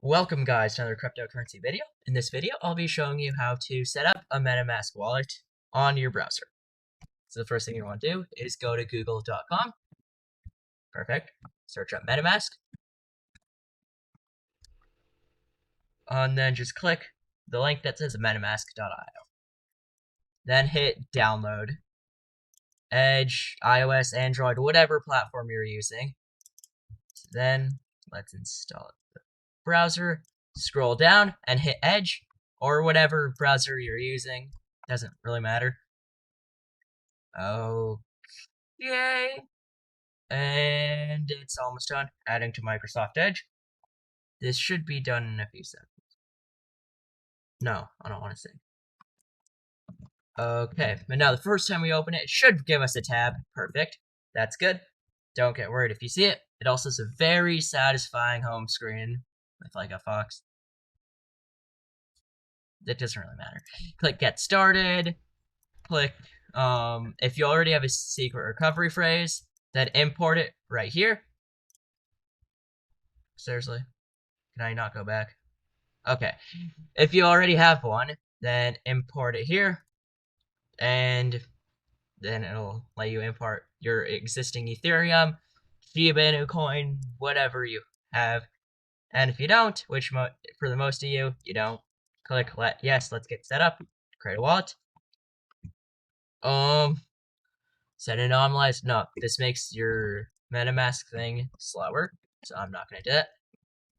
Welcome guys to another cryptocurrency video. In this video, I'll be showing you how to set up a Metamask wallet on your browser. So the first thing you want to do is go to google.com. Perfect. Search up Metamask. And then just click the link that says metamask.io. Then hit download. Edge, iOS, Android, whatever platform you're using. So then let's install it. Browser, scroll down and hit Edge or whatever browser you're using. Doesn't really matter. Okay. And it's almost done. Adding to Microsoft Edge. This should be done in a few seconds. No, I don't want to say. Okay, but now the first time we open it, it should give us a tab. Perfect. That's good. Don't get worried if you see it. It also has a very satisfying home screen with like a fox. It doesn't really matter. Click get started. Click if you already have a secret recovery phrase, then import it right here. Seriously, can I not go back? Okay, if you already have one, then import it here, and then it'll let you import your existing Ethereum, Shiba Inu coin, whatever you have. And if you don't, which for the most of you, you don't, click yes, let's get set up, create a wallet. Set it normalized. No, this makes your MetaMask thing slower, so I'm not going to do that.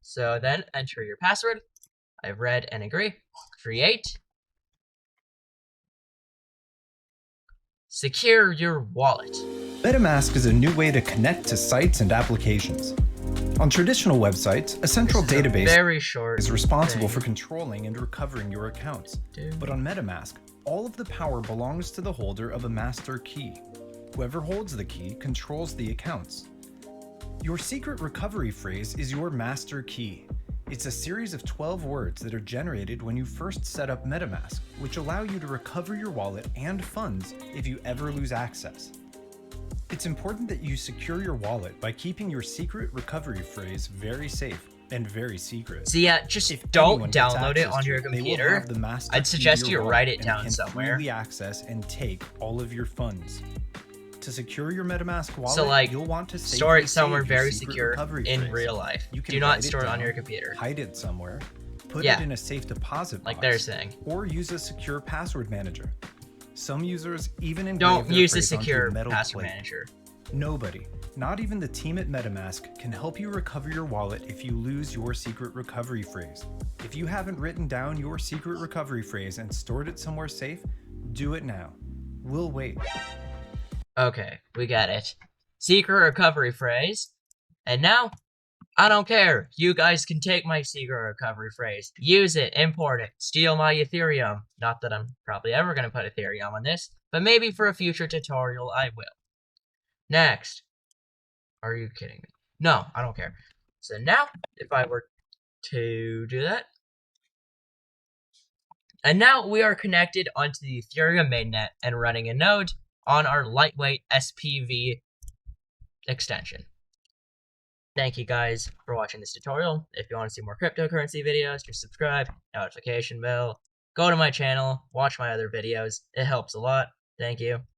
So then enter your password. I've read and agree. Create. Secure your wallet. MetaMask is a new way to connect to sites and applications. On traditional websites, a central database is responsible for controlling and recovering your accounts. But on MetaMask, all of the power belongs to the holder of a master key. Whoever holds the key controls the accounts. Your secret recovery phrase is your master key. It's a series of 12 words that are generated when you first set up MetaMask, which allow you to recover your wallet and funds if you ever lose access. It's important that you secure your wallet by keeping your secret recovery phrase very safe and very secret. So yeah, just don't download it on your computer. I'd suggest you write it down somewhere. Freely access and take all of your funds. To secure your MetaMask wallet, so like, you'll want to store it somewhere very secure in real life. Do not store it on your computer. Hide it somewhere. Put it in a safe deposit box. Like they're saying. Or use a secure password manager. Some users even don't use a secure password manager. Nobody, not even the team at MetaMask, can help you recover your wallet if you lose your secret recovery phrase. If you haven't written down your secret recovery phrase and stored it somewhere safe, do it now. We'll wait. Okay, we got it. Secret recovery phrase. And now, I don't care. You guys can take my secret recovery phrase. Use it, import it, steal my Ethereum. Not that I'm probably ever going to put Ethereum on this, but maybe for a future tutorial I will. Next. Are you kidding me? No, I don't care. So now, if I were to do that. And now we are connected onto the Ethereum mainnet and running a node on our lightweight SPV extension. Thank you guys for watching this tutorial. If you want to see more cryptocurrency videos, just subscribe, notification bell, go to my channel, watch my other videos. It helps a lot. Thank you.